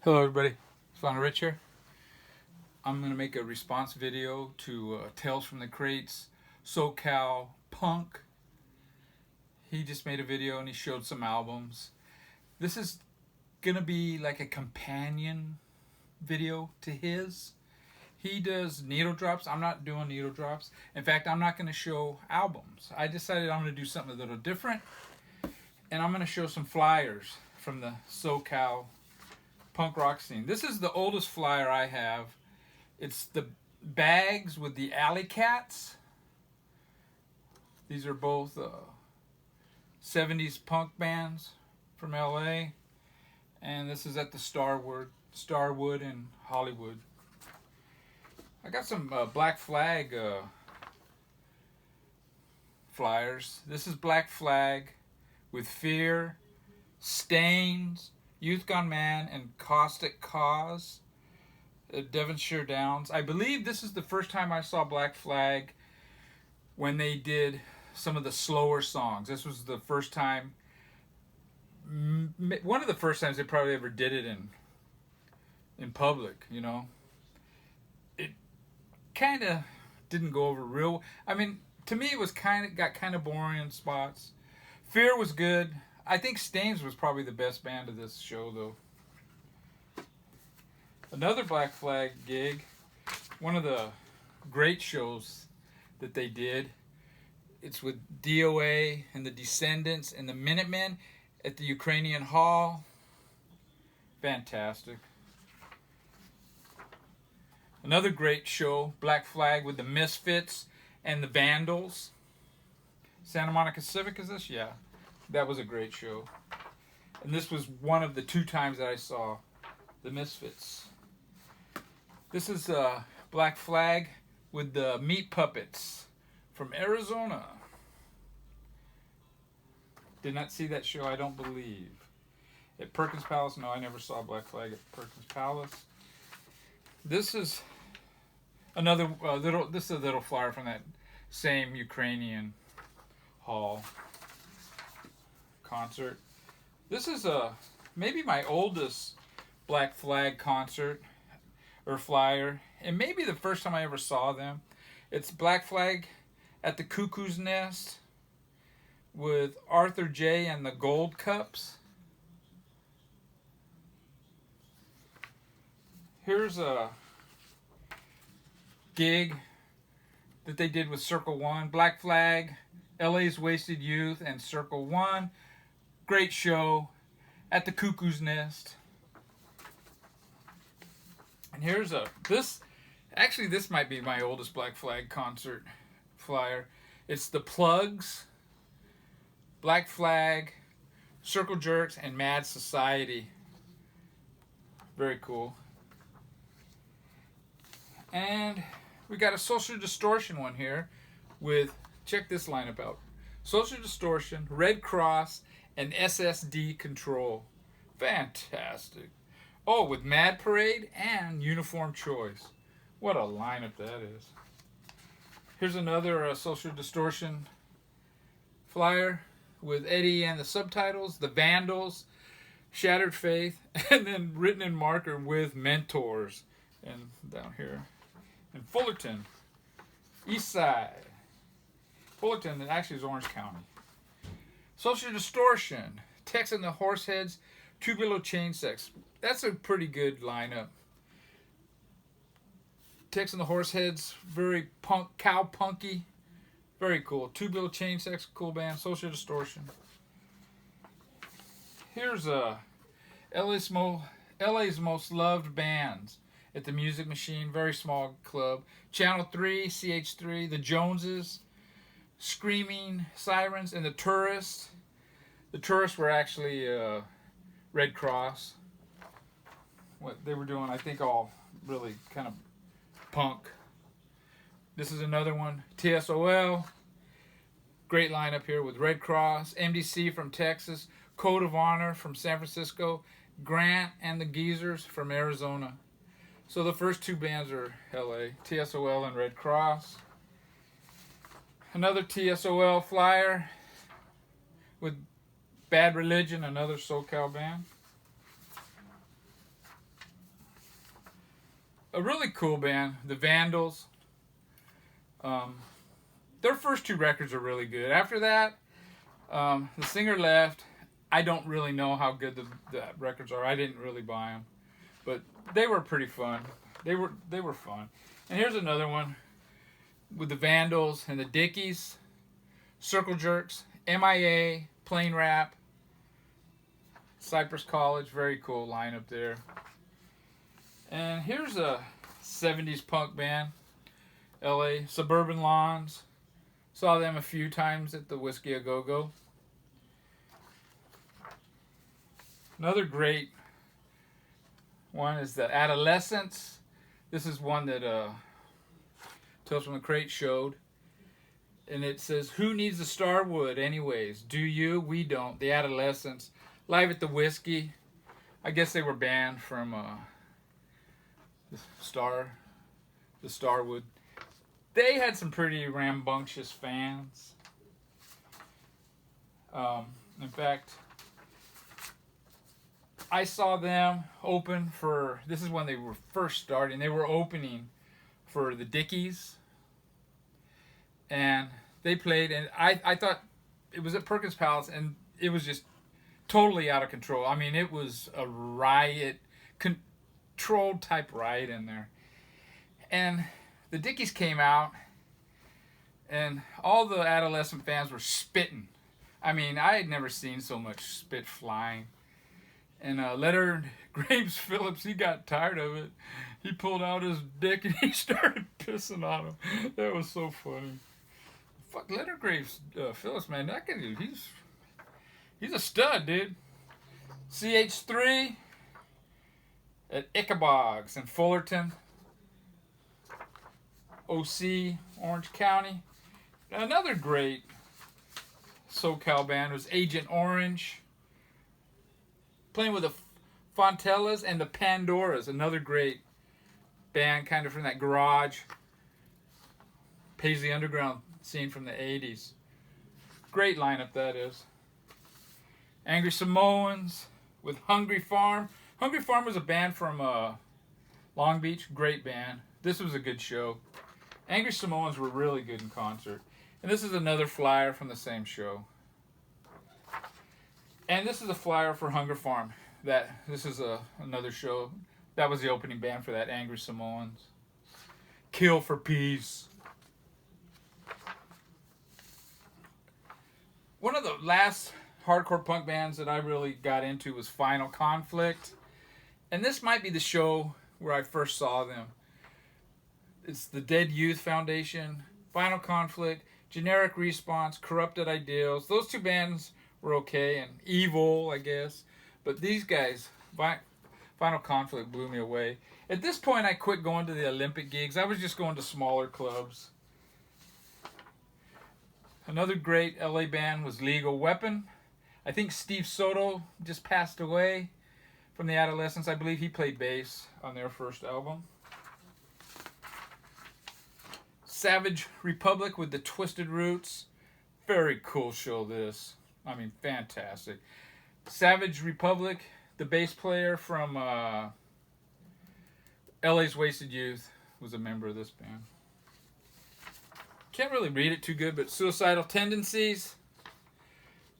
Hello everybody, Founder Rich here. I'm going to make a response video to Tales from the Crates, SoCal Punk. He just made a video and he showed some albums. This is going to be like a companion video to his. He does needle drops. I'm not doing needle drops. In fact, I'm not going to show albums. I decided I'm going to do something a little different. And I'm going to show some flyers from the SoCal punk rock scene. This is the oldest flyer I have. It's the Bags with the Alley Cats. These are both 70s punk bands from LA. And this is at the Starwood in Hollywood. I got some Black Flag flyers. This is Black Flag with Fear, Stains, Youth Gone Man, and Caustic Cause at Devonshire Downs. I believe this is the first time I saw Black Flag when they did some of the slower songs. This was the first time, one of the first times they probably ever did it in public, you know. It kind of didn't go over real. I mean, to me it was got kind of boring in spots. Fear was good. I think Stains was probably the best band of this show, though. Another Black Flag gig, one of the great shows that they did. It's with DOA and the Descendants and the Minutemen at the Ukrainian Hall. Fantastic. Another great show, Black Flag with the Misfits and the Vandals. Santa Monica Civic, is this? Yeah. That was a great show. And this was one of the two times that I saw the Misfits. This is Black Flag with the Meat Puppets from Arizona. Did not see that show, I don't believe. At Perkins Palace? No, I never saw Black Flag at Perkins Palace. This is another this is a little flyer from that same Ukrainian hall concert. This is maybe my oldest Black Flag concert or flyer, and maybe the first time I ever saw them. It's Black Flag at the Cuckoo's Nest with Arthur J and the Gold Cups. Here's a gig that they did with Circle One. Black Flag, LA's Wasted Youth, and Circle One. Great show at the Cuckoo's Nest. And here's this might be my oldest Black Flag concert flyer. It's the Plugs, Black Flag, Circle Jerks, and Mad Society. Very cool. And we got a Social Distortion one here with, check this lineup out. Social Distortion, Red Cross, and SSD Control. Fantastic. Oh, with Mad Parade and Uniform Choice. What a lineup that is. Here's another Social Distortion flyer with Eddie and the Subtitles, the Vandals, Shattered Faith, and then written in marker with Mentors. And down here in Fullerton, East Side. Fullerton, that actually is Orange County. Social Distortion, Tex and the Horseheads, Tubular Chainsex. That's a pretty good lineup. Tex and the Horseheads, very punk, cow punky. Very cool. Tubular Chainsex, cool band. Social Distortion. Here's LA's most loved bands at the Music Machine. Very small club. Channel 3, CH3, the Joneses, Screaming Sirens, and the Tourists. The Tourists were actually Red Cross. What they were doing, I think, all really kind of punk. This is another one. TSOL. Great lineup here with Red Cross, MDC from Texas, Code of Honor from San Francisco, Grant and the Geezers from Arizona. So the first two bands are LA, TSOL and Red Cross. Another TSOL flyer with Bad Religion, another SoCal band. A really cool band, the Vandals. Their first two records are really good. After that, the singer left. I don't really know how good the records are. I didn't really buy them, but they were pretty fun. They were fun. And here's another one with the Vandals and the Dickies, Circle Jerks, MIA, Plain Rap, Cypress College. Very cool lineup there. And here's a 70s punk band, LA, Suburban Lawns. Saw them a few times at the Whiskey A Go Go. Another great one is the Adolescents. This is one that Tales from the Crate showed. And it says, "Who needs the Starwood anyways? Do you? We don't." The Adolescents. Live at the Whiskey. I guess they were banned from the Starwood. They had some pretty rambunctious fans. In fact, I saw them open for, this is when they were first starting, they were opening for the Dickies. And they played, and I thought it was at Perkins Palace, and it was just totally out of control. I mean, it was a riot, controlled type riot in there. And the Dickies came out, and all the Adolescent fans were spitting. I mean, I had never seen so much spit flying. And Leonard Graves Phillips, he got tired of it. He pulled out his dick and he started pissing on him. That was so funny. Fuck, Leonard Graves Phillips, man, that guy, he's a stud, dude. CH3 at Ickabogs in Fullerton. OC, Orange County. Another great SoCal band was Agent Orange. Playing with the Fontellas and the Pandoras, another great band, kind of from that garage Paisley Underground scene from the 80s. Great lineup that is. Angry Samoans with Hungry Farm. Hungry Farm was a band from Long Beach. Great band. This was a good show. Angry Samoans were really good in concert. And this is another flyer from the same show. And this is a flyer for Hunger Farm. This is another show. That was the opening band for that, Angry Samoans. Kill for Peace. One of the last hardcore punk bands that I really got into was Final Conflict. And this might be the show where I first saw them. It's the Dead Youth Foundation, Final Conflict, Generic Response, Corrupted Ideals. Those two bands were okay, and Evil, I guess. But these guys, Final Conflict blew me away. At this point, I quit going to the Olympic gigs. I was just going to smaller clubs. Another great LA band was Lethal Weapon. I think Steve Soto just passed away from the Adolescents. I believe he played bass on their first album. Savage Republic with the Twisted Roots. Very cool show, this. I mean, fantastic. Savage Republic, the bass player from LA's Wasted Youth, was a member of this band. Can't really read it too good, but Suicidal Tendencies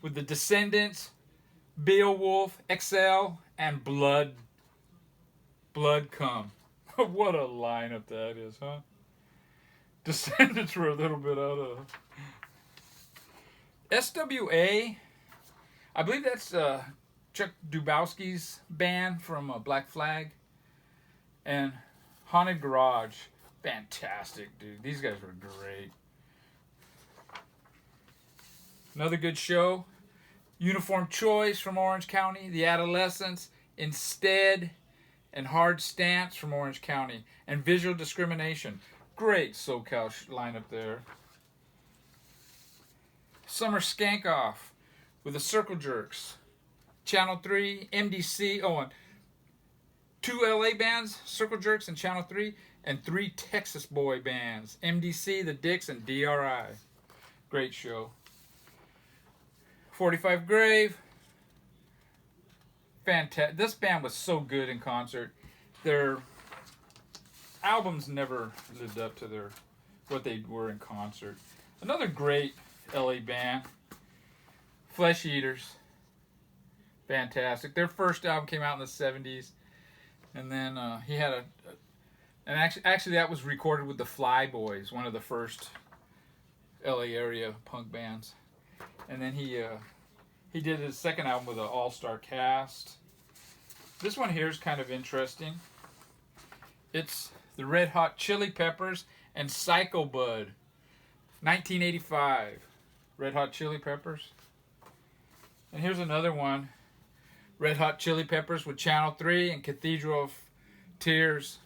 with the Descendants, Beowulf, XL, and Blood Come. What a lineup that is, huh? Descendants were a little bit out of... SWA, I believe that's Chuck Dubowski's band from Black Flag. And Haunted Garage, fantastic, dude. These guys were great. Another good show. Uniform Choice from Orange County. The Adolescents, Instead, and Hard Stance from Orange County. And Visual Discrimination. Great SoCal lineup there. Summer Skank Off with the Circle Jerks. Channel 3, MDC. Oh, and 2 LA bands, Circle Jerks and Channel 3. And 3 Texas boy bands, MDC, The Dicks, and DRI. Great show. 45 Grave. Fantastic. This band was so good in concert. Their albums never lived up to their what they were in concert. Another great LA band, Flesh Eaters. Fantastic. Their first album came out in the 70s. And then he had and actually that was recorded with the Flyboys, one of the first LA area punk bands. And then he did his second album with an all-star cast. This one here is kind of interesting. It's the Red Hot Chili Peppers and Psycho Bud, 1985. Red Hot Chili Peppers. And here's another one. Red Hot Chili Peppers with Channel 3 and Cathedral of Tears.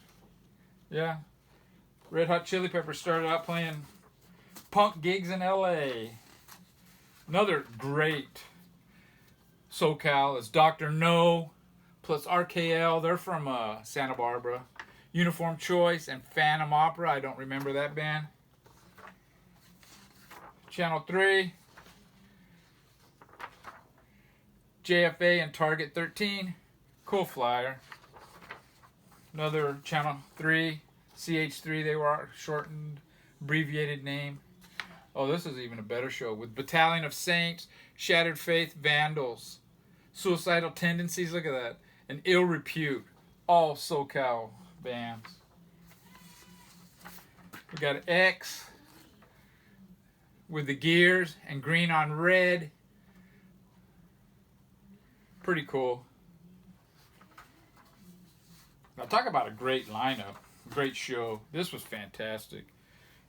Yeah. Red Hot Chili Peppers started out playing punk gigs in LA. Another great SoCal is Dr. No plus RKL. They're from Santa Barbara. Uniform Choice and Phantom Opera. I don't remember that band. Channel 3. JFA and Target 13. Cool flyer. Another Channel 3. CH3. They were shortened, abbreviated name. Oh, this is even a better show. With Battalion of Saints, Shattered Faith, Vandals, Suicidal Tendencies, look at that, and Ill Repute. All SoCal bands. We got X with the Gears and Green on Red. Pretty cool. Now talk about a great lineup. Great show. This was fantastic.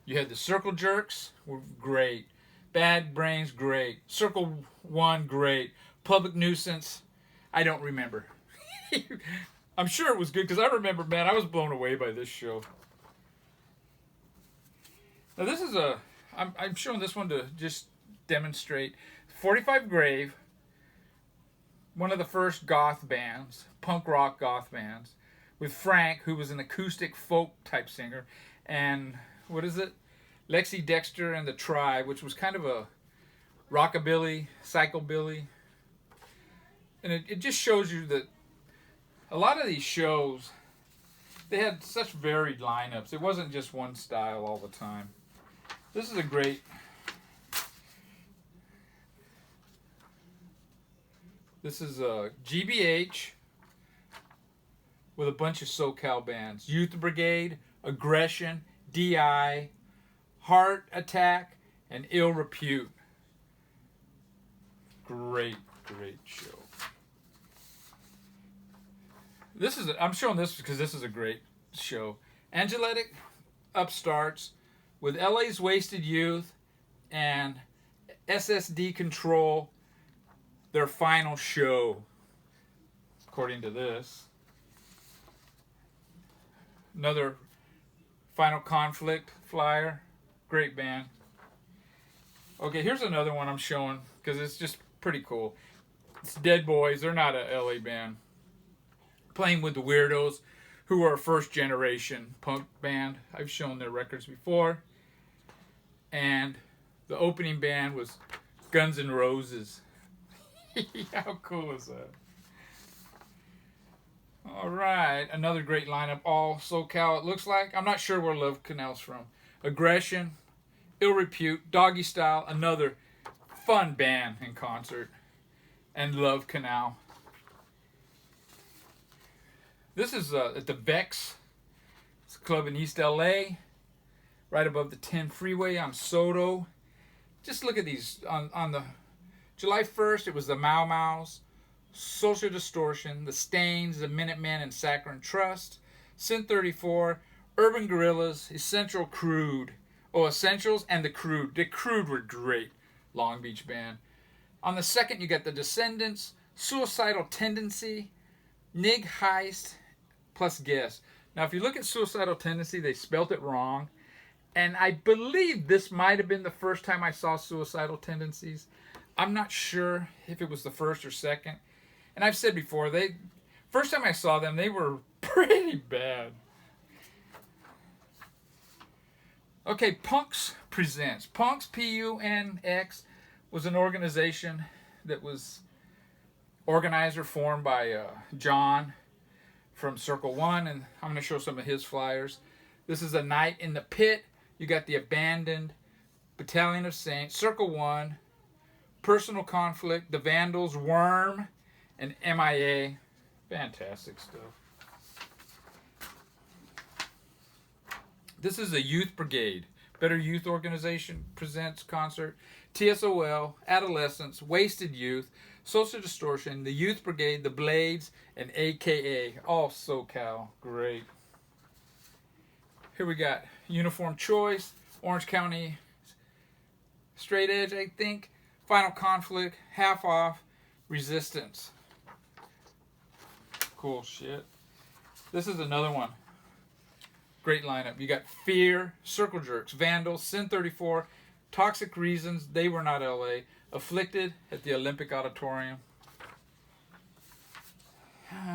You had the Circle Jerks, were great. Bad Brains, great. Circle One, great. Public Nuisance, I don't remember. I'm sure it was good because I remember, man, I was blown away by this show. Now this is I'm showing this one to just demonstrate. 45 Grave, one of the first goth bands, punk rock goth bands, with Frank, who was an acoustic folk type singer, and what is it? Lexi Dexter and the Tribe, which was kind of a rockabilly, psychobilly. And it just shows you that a lot of these shows, they had such varied lineups. It wasn't just one style all the time. This is a great... This is GBH with a bunch of SoCal bands. Youth Brigade, Aggression, DI, Heart Attack, and Ill Repute. Great, great show. I'm showing this because this is a great show. Angelic Upstarts with LA's Wasted Youth and SSD Control, their final show, according to this. Another Final Conflict flyer. Great band. Okay, here's another one I'm showing because it's just pretty cool. It's Dead Boys. They're not a LA band. Playing with the Weirdos, who are a first generation punk band. I've shown their records before. And the opening band was Guns N' Roses. How cool is that? All right, another great lineup, all SoCal it looks like. I'm not sure where Love Canal's from. Aggression, Ill Repute, Doggy Style, another fun band in concert, and Love Canal. This is at the Vex. It's a club in East LA, right above the 10 freeway on Soto. Just look at these. On the July 1st, it was the Mau Mau's, Social Distortion, the Stains, the Minutemen, and Saccharine Trust, Sin 34, Urban Gorillas, Essential Crude. Oh, Essentials and the Crude. The Crude were great. Long Beach band. On the 2nd, you got the Descendants, Suicidal Tendency, Nig Heist, plus Guess. Now, if you look at Suicidal Tendency, they spelt it wrong. And I believe this might have been the first time I saw Suicidal Tendencies. I'm not sure if it was the first or second. And I've said before, first time I saw them, they were pretty bad. Okay, Punx presents. Punx, Punx, was an organization that was organized or formed by John from Circle One, and I'm going to show some of his flyers. This is A Night in the Pit. You got The Abandoned, Battalion of Saints, Circle One, Personal Conflict, The Vandals, Worm, and MIA. Fantastic stuff. This is a Youth Brigade. Better Youth Organization presents concert. TSOL, Adolescence, Wasted Youth, Social Distortion, the Youth Brigade, the Blades, and AKA. All SoCal. Great. Here we got Uniform Choice, Orange County Straight Edge, I think. Final Conflict, Half Off, Resistance. Cool shit. This is another one. Great lineup. You got Fear, Circle Jerks, Vandals, Sin 34, Toxic Reasons, They Were Not LA, Afflicted at the Olympic Auditorium.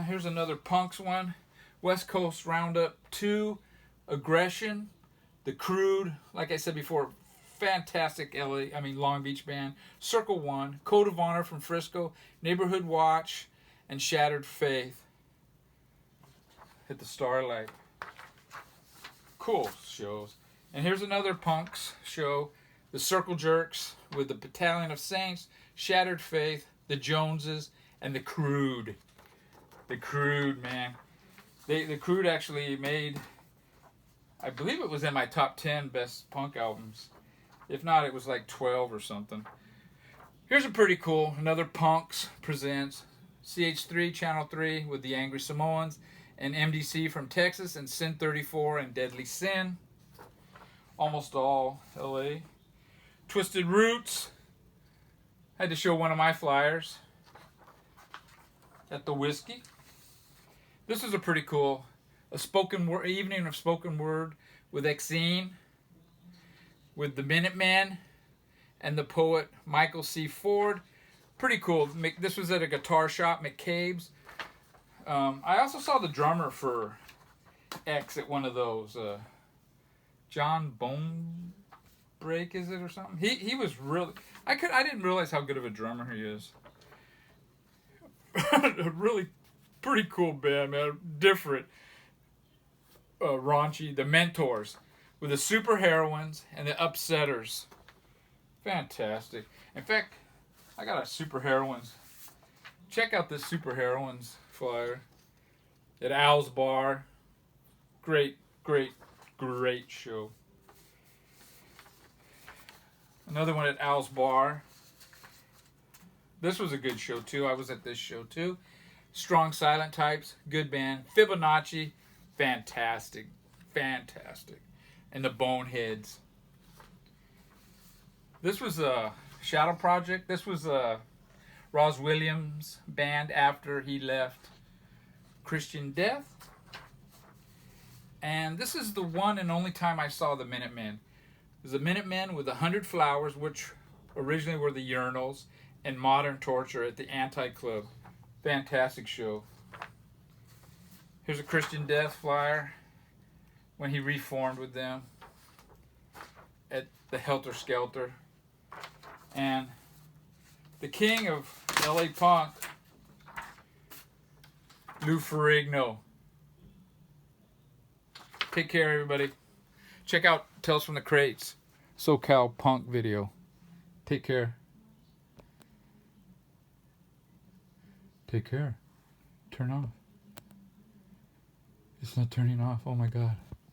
Here's another Punks one. West Coast Roundup 2, Aggression, The Crude, like I said before, fantastic Long Beach band. Circle One, Code of Honor from Frisco, Neighborhood Watch, and Shattered Faith at the Starlight. Cool shows. And here's another Punks show. The Circle Jerks with the Battalion of Saints, Shattered Faith, the Joneses, and the Crude. The Crude, man. The Crude actually made, I believe it was in my top 10 best punk albums. If not, it was like 12 or something. Here's a pretty cool, another Punks presents CH3, Channel 3 with the Angry Samoans, and MDC from Texas, and Sin 34 and Deadly Sin. Almost all LA. Twisted Roots. Had to show one of my flyers at the Whiskey. This is a pretty cool, evening of spoken word with Exene, with the Minutemen, and the poet Michael C. Ford. Pretty cool. This was at a guitar shop, McCabe's. I also saw the drummer for X at one of those. John Bonebreak, is it, or something? He was really. I didn't realize how good of a drummer he is. A really pretty cool band, man. Different. Raunchy. The Mentors with the Super Heroines and the Upsetters. Fantastic. In fact, I got a Super Heroines. Check out this Super Heroines flyer at Al's Bar. Great show. Another one at Al's Bar. This was a good show too. I was at this show too. Strong Silent Types, good band. Fibonacci, fantastic. And the Boneheads. This was a Shadow Project. This was a Ross Williams band after he left Christian Death. And this is the one and only time I saw the Minutemen. It was the Minutemen with 100 Flowers, which originally were the Urinals, and Modern Torture at the Anti-Club. Fantastic show. Here's a Christian Death flyer when he reformed with them at the Helter Skelter. And the king of LA Punk, Lou Ferrigno. Take care, everybody. Check out Tales from the Crates, SoCal Punk video. Take care. Take care. Turn off. It's not turning off. Oh my God.